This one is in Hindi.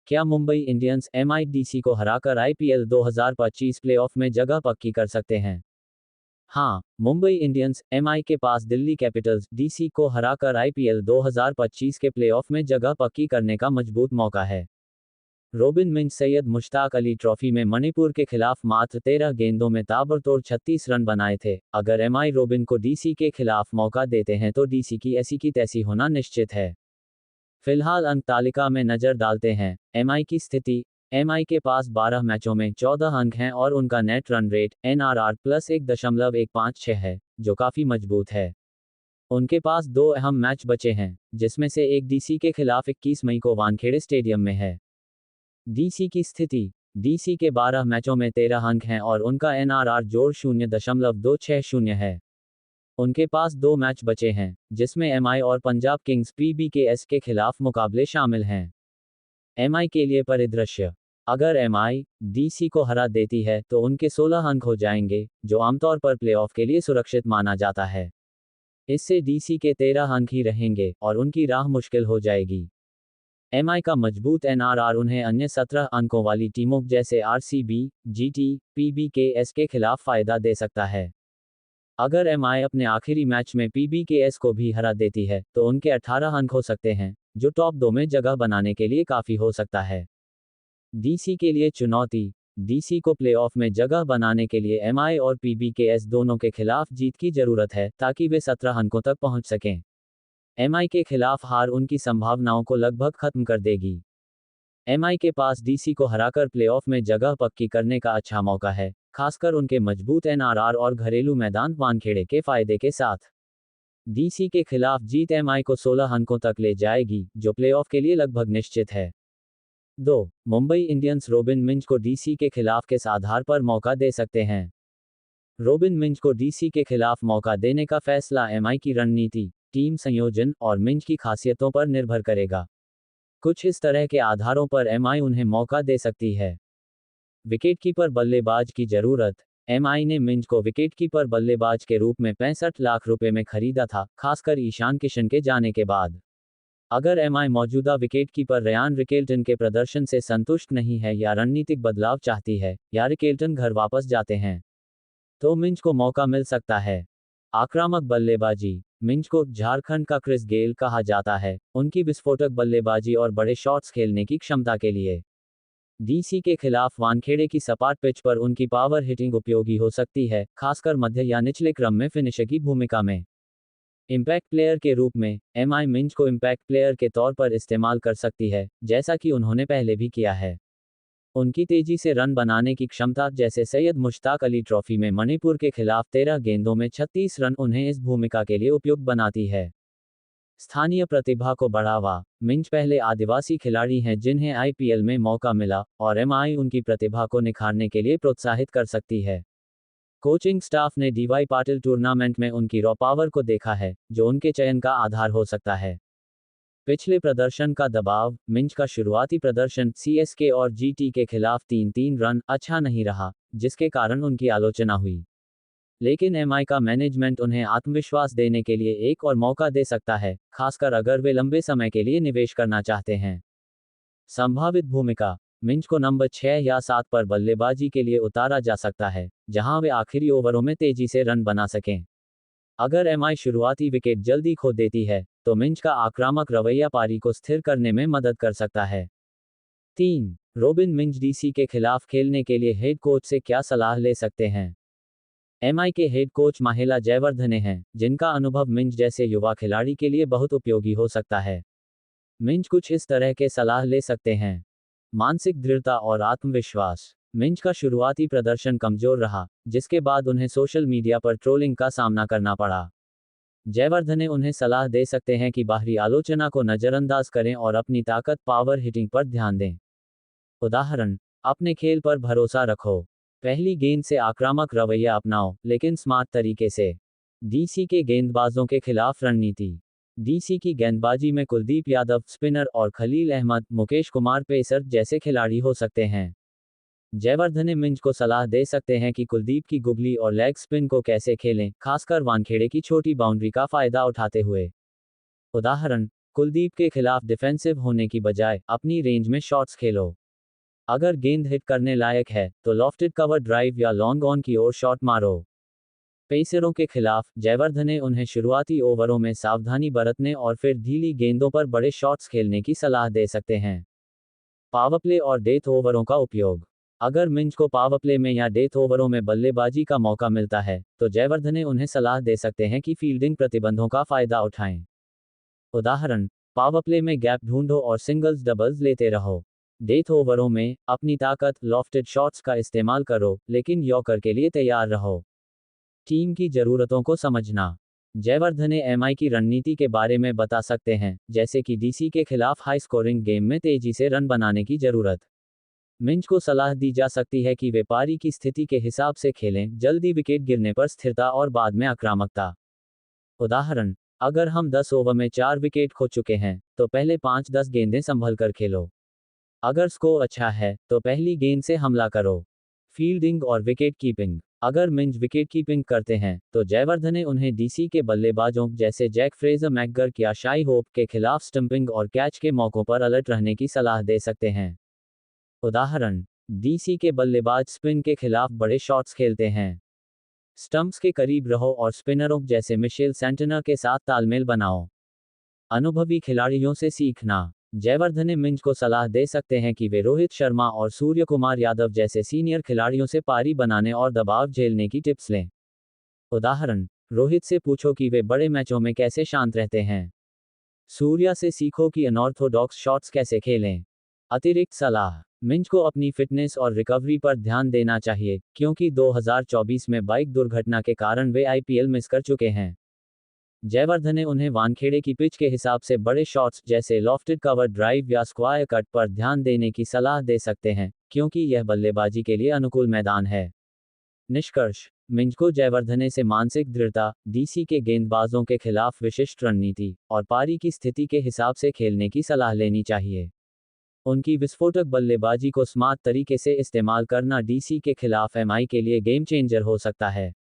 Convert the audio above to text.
क्या मुंबई इंडियंस एमआईडीसी को हराकर आईपीएल 2025 प्लेऑफ में जगह पक्की कर सकते हैं? हाँ, मुंबई इंडियंस एमआई के पास दिल्ली कैपिटल्स डीसी को हराकर आईपीएल 2025 के प्लेऑफ में जगह पक्की करने का मजबूत मौका है। रोबिन मिंज सैयद मुश्ताक अली ट्रॉफी में मणिपुर के खिलाफ मात्र 13 गेंदों में ताबड़तोड़ 36 रन बनाए थे। अगर एमआई रोबिन को डीसी के खिलाफ मौका देते हैं तो डीसी की ऐसी की तैसी होना निश्चित है। फिलहाल अंक तालिका में नजर डालते हैं एमआई की स्थिति। एमआई के पास 12 मैचों में 14 अंक हैं और उनका net run rate NRR plus 1.156 है, जो काफी मजबूत है। उनके पास दो अहम मैच बचे हैं, जिसमें से एक डीसी के खिलाफ 21 मई को वानखेड़े स्टेडियम में है। डीसी की स्थिति। डीसी के 12 मैचों में 13 अंक हैं और उनका एनआरआर जोड़ 0.260 है। उनके पास दो मैच बचे हैं, जिसमें एमआई और पंजाब किंग्स पीबीकेएस के खिलाफ मुकाबले शामिल हैं। एमआई के लिए परिदृश्य। अगर एमआई डीसी को हरा देती है तो उनके 16 अंक हो जाएंगे, जो आमतौर पर प्लेऑफ के लिए सुरक्षित माना जाता है। इससे डीसी के 13 अंक ही रहेंगे और उनकी राह मुश्किल हो जाएगी। एमआई का मजबूत एनआरआर उन्हें अन्य 17 अंकों वाली टीमों जैसे आरसीबी, जीटी, पीबीकेएस के खिलाफ फायदा दे सकता है। अगर एमआई अपने आखिरी मैच में पीबीकेएस को भी हरा देती है तो उनके 18 अंक हो सकते हैं, जो टॉप 2 में जगह बनाने के लिए काफी हो सकता है। डीसी के लिए चुनौती। डीसी को प्लेऑफ में जगह बनाने के लिए एमआई और पीबीकेएस दोनों के खिलाफ जीत की जरूरत है ताकि वे 17 अंकों तक पहुंच सकें। एमआई के खिलाफ हार उनकी संभावनाओं को लगभग खत्म कर देगी। एमआई के पास डीसी को हराकर प्लेऑफ में जगह पक्की करने का अच्छा मौका है, खासकर उनके मजबूत एनआरआर और घरेलू मैदान वानखेड़े के फायदे के साथ। डीसी के खिलाफ जीत एमआई को 16 अंकों तक ले जाएगी, जो प्लेऑफ के लिए लगभग निश्चित है। 2. मुंबई इंडियंस रोबिन मिंज को डीसी के खिलाफ किस आधार पर मौका दे सकते हैं? रोबिन मिंज को डीसी के खिलाफ मौका देने का फैसला एमआई की रणनीति, टीम संयोजन और मिंज की खासियतों पर निर्भर करेगा। कुछ इस तरह के आधारों पर एमआई उन्हें मौका दे सकती है। विकेटकीपर बल्लेबाज की जरूरत। एमआई ने मिंज को विकेटकीपर बल्लेबाज के रूप में 65 लाख रुपए में खरीदा था, खासकर ईशान किशन के जाने के बाद। अगर एमआई मौजूदा विकेटकीपर रयान रिकेल्टन के प्रदर्शन से संतुष्ट नहीं है या रणनीतिक बदलाव चाहती है, या रिकेल्टन घर वापस जाते हैं, तो मिंज को मौका मिल सकता है। आक्रामक बल्लेबाजी। मिंज को झारखंड का क्रिस गेल कहा जाता है, उनकी विस्फोटक बल्लेबाजी और बड़े शॉट्स खेलने की क्षमता के लिए। डीसी के खिलाफ वानखेड़े की सपाट पिच पर उनकी पावर हिटिंग उपयोगी हो सकती है, खासकर मध्य या निचले क्रम में फिनिशर की भूमिका में। इम्पैक्ट प्लेयर के रूप में एमआई मिंज को इम्पैक्ट प्लेयर के तौर पर इस्तेमाल कर सकती है, जैसा कि उन्होंने पहले भी किया है। उनकी तेजी से रन बनाने की क्षमता, जैसे सैयद मुश्ताक अली ट्रॉफी में मणिपुर के खिलाफ 13 गेंदों में 36 रन, उन्हें इस भूमिका के लिए उपयुक्त बनाती है। स्थानीय प्रतिभा को बढ़ावा। मिंज पहले आदिवासी खिलाड़ी हैं जिन्हें आईपीएल में मौका मिला, और एमआई उनकी प्रतिभा को निखारने के लिए प्रोत्साहित कर सकती है। कोचिंग स्टाफ ने डीवाई पाटिल टूर्नामेंट में उनकी रॉ पावर को देखा है, जो उनके चयन का आधार हो सकता है। पिछले प्रदर्शन का दबाव। मिंज का शुरुआती प्रदर्शन सीएसके और जीटी के खिलाफ 3-3 रन अच्छा नहीं रहा, जिसके कारण उनकी आलोचना हुई। लेकिन एमआई का मैनेजमेंट उन्हें आत्मविश्वास देने के लिए एक और मौका दे सकता है, खासकर अगर वे लंबे समय के लिए निवेश करना चाहते हैं। संभावित भूमिका। मिंज को नंबर 6 या 7 पर बल्लेबाजी के लिए उतारा जा सकता है, जहां वे आखिरी ओवरों में तेजी से रन बना सकें। अगर एमआई शुरुआती विकेट जल्दी खो देती है, तो मिंज का आक्रामक रवैया पारी को स्थिर करने में मदद कर सकता है। 3. रोबिन मिंज डीसी के खिलाफ खेलने के लिए हेड कोच से क्या सलाह ले सकते हैं? एमआई के हेड कोच माहेला जयवर्धने हैं, जिनका अनुभव मिंज जैसे युवा खिलाड़ी के लिए बहुत उपयोगी हो सकता है। मिंज कुछ इस तरह के सलाह ले सकते हैं। मानसिक दृढ़ता और आत्मविश्वास। मिंज का शुरुआती प्रदर्शन कमजोर रहा, जिसके बाद उन्हें सोशल मीडिया पर ट्रोलिंग का सामना करना पड़ा। जयवर्धने उन्हें सलाह दे सकते हैं कि बाहरी आलोचना को नजरअंदाज करें और अपनी ताकत पावर हिटिंग पर ध्यान दें। उदाहरण, अपने खेल पर भरोसा रखो। पहली गेंद से आक्रामक रवैया अपनाओ, लेकिन स्मार्ट तरीके से। डीसी के गेंदबाजों के खिलाफ रणनीति। डीसी की गेंदबाजी में कुलदीप यादव स्पिनर और खलील अहमद, मुकेश कुमार पेसर जैसे खिलाड़ी हो सकते हैं। जयवर्धने मिंज को सलाह दे सकते हैं कि कुलदीप की गुगली और लेग स्पिन को कैसे खेलें, खासकर वानखेड़े की छोटी बाउंड्री का फायदा उठाते हुए। उदाहरण, कुलदीप के खिलाफ डिफेंसिव होने की बजाय अपनी रेंज में शॉट्स खेलो। अगर गेंद हिट करने लायक है तो लॉफ्टेड कवर ड्राइव या लॉन्ग ऑन की ओर शॉट मारो। पेसरों के खिलाफ जयवर्धने ने उन्हें शुरुआती ओवरों में सावधानी बरतने और फिर ढीली गेंदों पर बड़े शॉट्स खेलने की सलाह दे सकते हैं। पावरप्ले और डेथ ओवरों का उपयोग। अगर मिंज को पावरप्ले में या डेथ ओवरों में बल्लेबाजी का मौका मिलता है तो जयवर्धने उन्हें सलाह दे सकते हैं कि फील्डिंग प्रतिबंधों का फायदा उठाएं। उदाहरण, पावरप्ले में गैप ढूंढो और सिंगल्स डबल्स लेते रहो। डेथ ओवरों में अपनी ताकत लॉफ्टेड शॉट्स का इस्तेमाल करो, लेकिन यॉर्कर के लिए तैयार रहो। टीम की ज़रूरतों को समझना। जयवर्धने एमआई की रणनीति के बारे में बता सकते हैं, जैसे कि डीसी के खिलाफ हाई स्कोरिंग गेम में तेजी से रन बनाने की जरूरत। मिंज को सलाह दी जा सकती है कि वे पारी की स्थिति के हिसाब से खेलें, जल्दी विकेट गिरने पर स्थिरता और बाद में आक्रामकता। उदाहरण, अगर हम 10 ओवर में 4 विकेट खो चुके हैं तो पहले 5-10 गेंदें संभल कर खेलो। अगर स्कोर अच्छा है तो पहली गेंद से हमला करो। फील्डिंग और विकेट कीपिंग। अगर मिंज विकेट कीपिंग करते हैं तो जयवर्धने उन्हें डीसी के बल्लेबाजों जैसे जैक फ्रेजर मैकगर्क या शाई होप के खिलाफ स्टंपिंग और कैच के मौकों पर अलर्ट रहने की सलाह दे सकते हैं। उदाहरण, डीसी के बल्लेबाज स्पिन के खिलाफ बड़े शॉट्स खेलते हैं। स्टंप्स के करीब रहो और स्पिनरों जैसे मिशेल सेंटनर के साथ तालमेल बनाओ। अनुभवी खिलाड़ियों से सीखना। जयवर्धने मिंज को सलाह दे सकते हैं कि वे रोहित शर्मा और सूर्य कुमार यादव जैसे सीनियर खिलाड़ियों से पारी बनाने और दबाव झेलने की टिप्स लें। उदाहरण, रोहित से पूछो कि वे बड़े मैचों में कैसे शांत रहते हैं। सूर्या से सीखो कि अनऑर्थोडॉक्स शॉट्स कैसे खेलें। अतिरिक्त सलाह। मिंज को अपनी फिटनेस और रिकवरी पर ध्यान देना चाहिए, क्योंकि 2024 में बाइक दुर्घटना के कारण वे आईपीएल मिस कर चुके हैं। जयवर्धने उन्हें वानखेड़े की पिच के हिसाब से बड़े शॉट्स जैसे लॉफ्टेड कवर ड्राइव या स्क्वायर कट पर ध्यान देने की सलाह दे सकते हैं, क्योंकि यह बल्लेबाजी के लिए अनुकूल मैदान है। निष्कर्ष, मिंज को जयवर्धने से मानसिक दृढ़ता, डीसी के गेंदबाजों के खिलाफ विशिष्ट रणनीति और पारी की स्थिति के हिसाब से खेलने की सलाह लेनी चाहिए। उनकी विस्फोटक बल्लेबाजी को स्मार्ट तरीके से इस्तेमाल करना डीसी के खिलाफ एमआई के लिए गेम चेंजर हो सकता है।